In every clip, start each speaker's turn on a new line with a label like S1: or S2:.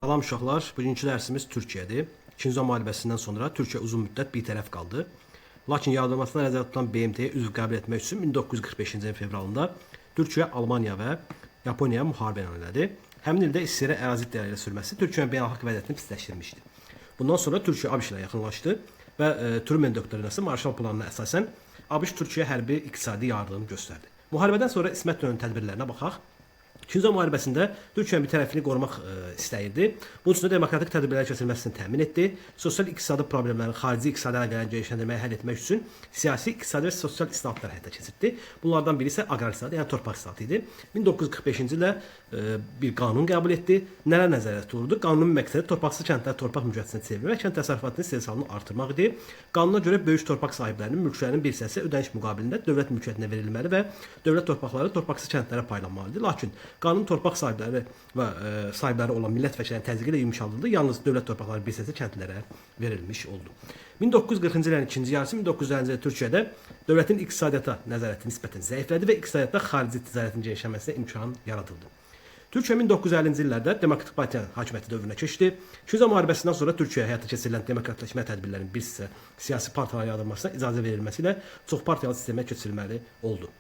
S1: Salam uşaqlar, bugünkü dərsimiz Türkiyədir. İkinci Dünya müharibəsindən sonra Türkiyə uzun müddət bitərəf qaldı. Lakin yaradılmasına nəzərdə tutulan BMT-yə üzv qəbul etmək üçün 1945-ci ilin fevralında Türkiyə, Almaniya və Yaponiyaya müharibə elan elədi. Həmin ildə SSR ərazi iddiaları ilə sürməsi Türkiyənin beynəlxalq vəziyyətini pisləşdirmişdi. Bundan sonra Türkiyə ABŞ ilə yaxınlaşdı və Truman doktrinası Marshall planına əsasən ABŞ Türkiyəyə hərbi iqtisadi yardım göstərdi. Müharibədən sonra İsmət dönemi tədbirlərinə baxaq. İkinci Dünya müharibəsində Türkiyənin bir tərəfini qorumaq istəyirdi. Bunun üçün də demokratik tədbirlərin keçirilməsini təmin etdi. Sosial iqtisadi problemləri, xarici iqtisadi əlaqələrini genişləndirməyi həll etmək üçün siyasi, iqtisadi və sosial islahatlar həyata keçirdi. Bunlardan biri isə aqrar islahatı, yəni torpaq islahatı idi. 1945-ci ildə bir qanun qəbul etdi. Nələr nəzərdə tutulurdu? Qanunun məqsədi torpaqsız kəndlər torpaq mülkiyyətinə çevirmək, kənd təsərrüfatının istehsalını artırmaq idi. Qanuna görə böyük torpaq sahiblərinin mülklərinin bir hissəsi ödəniş müqabilində dövlət mülkiyyətinə verilməli və dövlət torpaqları torpaqsız kəndlərə paylanmalıdır. Lakin qanun torpaq sahibləri və sahibləri olan millət vəkillərinin təzyiqi ilə yumşaldıldı. Yalnız dövlət torpaqları bir hissəsi kəndlərə verilmiş oldu. 1940-cı illərin ikinci yarısı 1950-ci ildə Türkiyədə dövlətin iqtisadiyyata nəzarəti nisbətən zəiflədi və iqtisadiyyatda xarici ticarətin genişlənməsinə imkan yaradıldı. Türkiyə 1950-ci illərdə Demokratik Partiyanın hakimiyyəti dövrünə keçdi. İkinci Dünya müharibəsindən sonra Türkiyəyə həyata keçirilən demokratlaşma tədbirlərinin bir hissə siyasi partiyaların yaradılmasına icazə verilməsi ilə çoxpartiyalı sistemə keçirilməli oldu.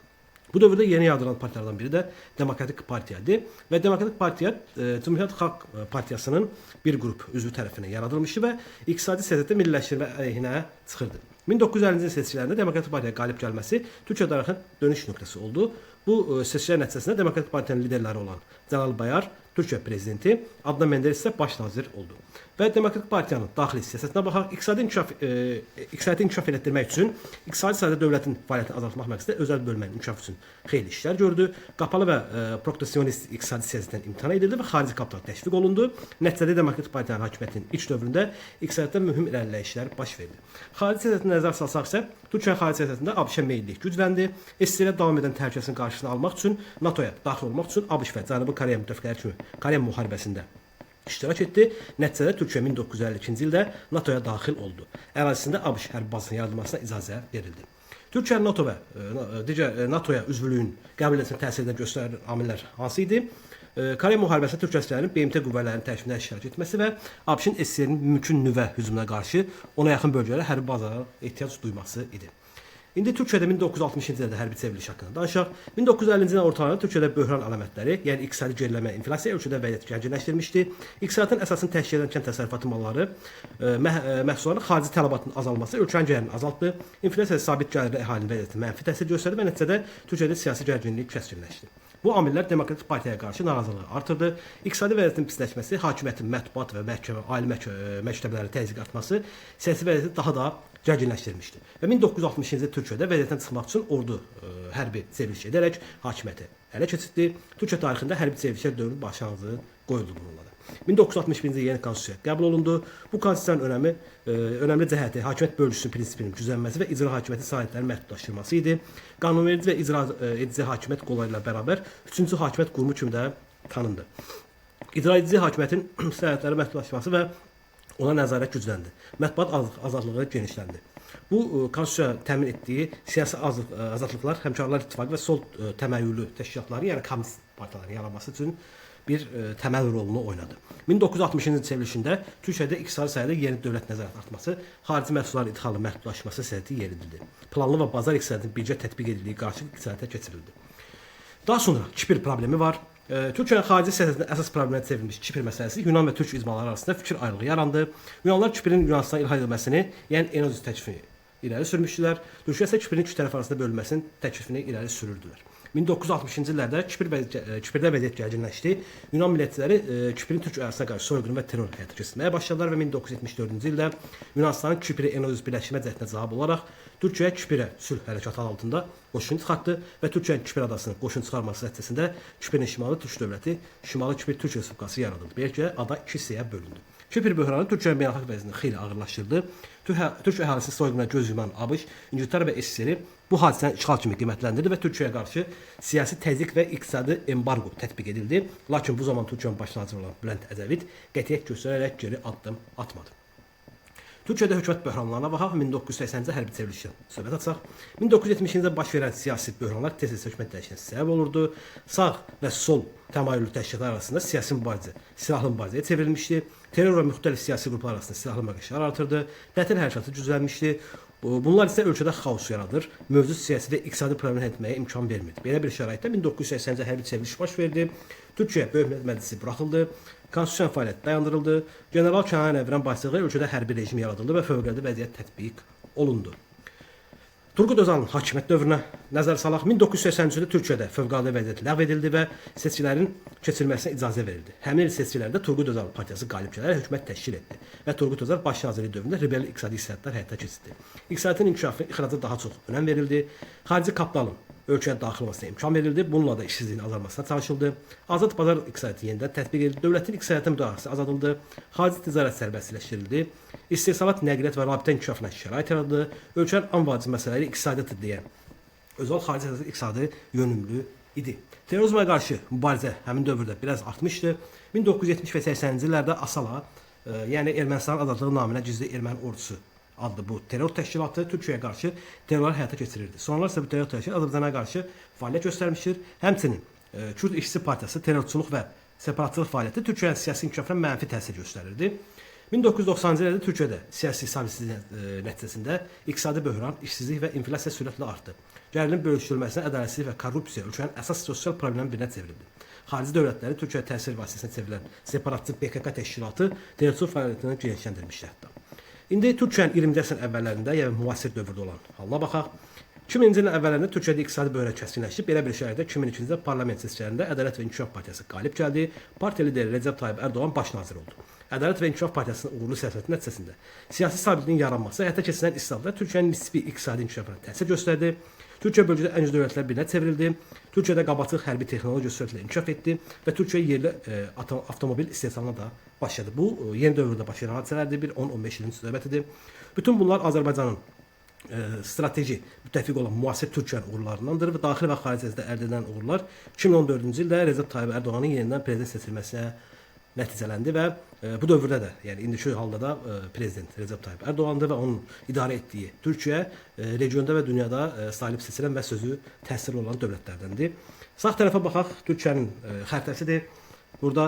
S1: Bu dövrdə yeni yaradılan partiyalardan biri də Demokratik Partiyadır və Demokratik Partiya Cümhuriyyət Xalq Partiyasının bir qrup üzvü tərəfindən yaradılmışdı və iqtisadi siyasətdə milliləşdirmə əleyhinə çıxırdı. 1950-ci il seçkilərində Demokratik Partiyaya qalib gəlməsi Türkiyə tarixinin dönüş nöqtəsi oldu. Bu seçkilər nəticəsində Demokratik Partiyanın liderləri olan Cəlal Bayar, Türkiyə prezidenti, Adnan Menderes isə baş nazir oldu. Və Demokratik Partiyanın daxili siyasətinə baxaq, iqtisadi inkişaf etdirmək üçün iqtisadi sahədə dövlətin fəaliyyətini azaltmaq məqsədilə özəl bölmənin inkişafı üçün xeyli işlər gördü. Qapalı və proteksionist iqtisadi siyasətdən imtina edildi və xarici kapital təşviq olundu. Nəticədə Demokratik Partiyanın hakimiyyətinin ilk dövründə iqtisadiyyatda mühüm irəliləyişlər baş verdi. Xarici siyasətinə nəzər salsaq isə Türkiyə xarici siyasətində ABŞ-ə meyillik gücləndi. SSR-ə davam edən təhlükəsinin qarşısını almaq üçün NATO-ya daxil olmaq üçün ABŞ və Cənubi Koreya müttəfiqləri kimi Koreya müharibəsində iştirak etdi. Nəticədə Türkiyə 1952-ci ildə NATO-ya daxil oldu. Ərazisində ABŞ hərbi bazasının yaradılmasına icazə verildi. Türkiyə NATO və digər NATO-ya üzvlüyün qəbul edilməsinə təsir edən göstərən amillər hansı idi? Koreya müharibəsində Türk əsgərlərinin BMT qüvvələrinin təşkilinə iştirak etməsi və ABŞ-ın SSR-nin mümkün nüvə hücumuna qarşı ona yaxın bölgələrə hərbi bazalara ehtiyac duyması idi. İndi Türkiyədə 1960-cı ildə hərbi çevriliş haqqında danışaq. 1950-ci ilin ortalarında Türkiyədə böhran əlamətləri, yəni iqtisadi geriləmə, inflyasiya ölkədə vəziyyəti gərginləşdirmişdi. İqtisadiyyatın əsasını təşkil edən kənd təsərrüfatı malları, məhsulların xarici tələbatının azalması ölkənin gəlirini azaltdı. İnflyasiya sabit gəlirli əhalinin vəziyyətinə mənfi təsir göstərdi və nəticədə Türkiyədə siyasi gərginlik kəskinləşdi. Bu amillər Demokratik Partiyaya qarşı narazılığı artırdı. İqtisadi vəziyyətin pisləşməsi, hakimiyyətin mətbuat və məhkəmə, ali məktəbləri təzyiq artması siyasi vəziyyəti daha da gərginləşdirmişdi. Və 1960-cı ildə Türkiyədə vəziyyətdən çıxmaq üçün ordu hərbi çevriliş edərək hakimiyyəti ələ keçirtdi. Türkiyə tarixində hərbi çevrilişlər dövrünün başlanğıcı qoyuldu bununla da. 1961-ci il yeni konstitusiya qəbul olundu. Bu konstitusiyanın önəmli cəhəti hakimiyyət bölgüsünün prinsipinin güclənməsi və icra hakimiyyəti səlahiyyətlərinin məhdudlaşdırılması idi. Qanunverici və icra edici hakimiyyət qolları ilə bərabər üçüncü hakimiyyət qurumu kimi də tanındı. İcra edici hakimiyyətin səlahiyyətləri məhdudlaşdırılması və ona nəzarət gücləndi. Mətbuat azadlığı genişləndi. Bu konstitusiya təmin etdiyi siyasi azadlıqlar Həmkarlar İttifaqı və sol təməyyülü təşkilatları, yəni kommunist partiyaların yaranması üçün bir təməl rolunu oynadı. 1960-cı il çevrilişində Türkiyədə iqtisadi sahədə yeni dövlət nəzarət artması, xarici məhsulların idxalının məhdudlaşması siyasəti yeridildi. Planlı və bazar iqtisadiyyatının birgə tətbiq edildiyi qarşı iqtisadiyyata keçirildi. Daha sonra Kipr problemi var. Türkiyənin xarici siyasətində əsas problemə çevrilmiş Kipr məsələsi Yunan və Türk icmaları arasında fikir ayrılığı yarandı. Yunanlar Kiprin Yunanistana ilhaq edilməsini, yəni Enosis təklifini irəli sürmüşdülər. Türkiyə isə Kiprin üç tərəf arasında bölünməsinin təklifini irəli sürürdülər. 1960-cı illərdə Kipirdə vəziyyət gərginləşdi. Yunan millətçiləri Kiprin Türk ərazisinə qarşı soyqırım və terror həyata keçirməyə başladılar və 1974-cü ildə Yunanistanın Kipri Enosis birləşmə cəhdinə cavab olaraq Türkiyə Kipirə sülh hərəkatı altında qoşun çıxartdı və Türkiyənin Kipr adasını qoşun çıxarması nəticəsində Kiprin şimalı Türk dövləti, Şimali Kipr Türk Respublikası yaradıldı. Beləliklə ada iki hissəyə bölündü. Kipr böhranı Türkiyənin beynəlxalq vəziyyətini xeyli ağırlaşdırdı. Türk əhalisinin soyqırımına göz yuman ABŞ, İngiltərə və SSR bu hadisəni işğal kimi qiymətləndirdi və Türkiyəyə qarşı siyasi təzyiq və iqtisadi embargo tətbiq edildi. Lakin bu zaman Türkiyənin baş naziri olan Bülent Əcəvit qətiyyət göstərərək geri addım atmadı. Türkiyədə hökumət böhranlarına baxaq. 1980-ci hərbi çevrilişdən söhbət açaq. 1970-ci ildə baş verən siyasi böhranlar tez-tez hökumət dəyişməsinə səbəb olurdu. Sağ və sol təmayüllü təşkilatlar arasında siyasi mübarizə silahlı mübarizəyə çevrilmişdi. Terror və müxtəlif siyasi qruplar arasında silahlı münaqişələr artırdı. Tətil hərəkatı güclənmişdi. Bunlar isə ölkədə xaos yaradır. Mövcud siyasi və iqtisadi problem həll etməyə imkan vermirdi. Belə bir şəraitdə 1980-ci hərbi çevriliş baş verdi. Türkiyə Böyük Millət Məclisi buraxıldı. Konstitusiya fəaliyyəti dayandırıldı. General Kənan Əvrən başçılığı ilə ölkədə hərbi rejim yaradıldı və fövqəladə vəziyyət tətbiq olundu. Turgut Özalın hakimiyyət dövrünə nəzər salaq. 1980-ci ildə Türkiyədə fövqəladə vəziyyət ləğv edildi və seçkilərin keçirilməsinə icazə verildi. Həmin il seçkilərdə Turgut Özal partiyası qalib gələrək hökumət təşkil etdi və Turgut Özal baş nazirlik dövründə liberal iqtisadi siyasətlər həyata keçirdi. İqtisadiyyatın inkişafı, ixracata daha çox önəm verildi. Xarici kapitalın ölkəyə daxil olmasına imkan verildi. Bununla da işsizliyin azalmasına çalışıldı. Azad bazar iqtisadiyyatı yenidən tətbiq edildi. Dövlətin iqtisadiyyata müdaxiləsi azaldıldı. Xarici ticarət sərbəstləşdirildi. İstehsalat, nəqliyyat və rabitə inkişafına şərait yaradıldı. Ölkənin ən vacib məsələləri iqtisadiyyatdır deyən Özal xarici iqtisadi yönümlü idi. Terrorizmə qarşı mübarizə həmin dövrdə biraz artmışdı. 1970 və 80-ci illərdə Asala, yəni Ermənistanın azadlığı naminə gizli erməni ordusu adlı bu terror təşkilatı Türkiyəyə qarşı terrorlar həyata keçirirdi. Sonralar isə bu terror təşkilatı Azərbaycana qarşı fəaliyyət göstərmişdir. Həmçinin Kürd İşçi Partiyası terrorçuluq və separatlıq fəaliyyəti Türkiyənin siyasi inkişafına mənfi təsir göstərirdi. 1990-cı ildə Türkiyədə siyasi sabitsizlik nəticəsində iqtisadi böhran, işsizlik və inflyasiya sürətlə artdı. Gəlirin bölüşdürülməsinə, ədalətsizlik və korrupsiya ölkənin əsas sosial problemlərin birinə çevrildi. Xarici dövlətləri Türkiyə təsir vasitəsinə çevrilən separatçı PKK təşkilatı terrorçuluq fəaliyyətini genişləndirmişdi hətta. İndi Türkiyənin 20-ci əsrin əvvəllərində, yəni müasir dövrdə olan halına baxaq. 2000-ci ilin əvvəllərində Türkiyədə iqtisadi böhran kəskinləşib. Belə bir şəraitdə 2002-ci ildə parlament seçkilərində Ədalət və İnkişaf Partiyası qalib gəldi. Partiya lideri Recep Tayyip Erdoğan baş nazir oldu. Ədalət və İnkişaf Partiyasının uğurlu siyasəti nəticəsində siyasi sabitliyin yaranması, həyata keçirilən islahatlar Türkiyənin nisbi iqtisadi inkişafına təsir göstərdi. Türkiyə bölgədə ən güclü dövlətlər birinə çevrildi. Türkiyədə qabaqcıl hərbi texnologiya sürətlə inkişaf etdi və Türkiyə yerli avtomobil istehsalına da başladı. Bu yeni dövrdə baş verən hadisələrdir. Bir 10-15 ilin söhbətidir. Bütün bunlar Azərbaycanın strateji müttəfiq olan müasir Türkiyənin uğurlarındandır və daxili və xaricdə əldə edilən uğurlar 2014-cü ildə Recep Tayyip Erdoğanın yenidən prezident seçilməsinə nəticələndi və bu dövrdə də, yəni indiki halda da prezident Recep Tayyip Erdoğandır və onun idarə etdiyi Türkiyə regionda və dünyada salib seçilən və sözü təsirli olan dövlətlərdəndir. Sağ tərəfə baxaq, Türkiyənin xəritəsidir. Burada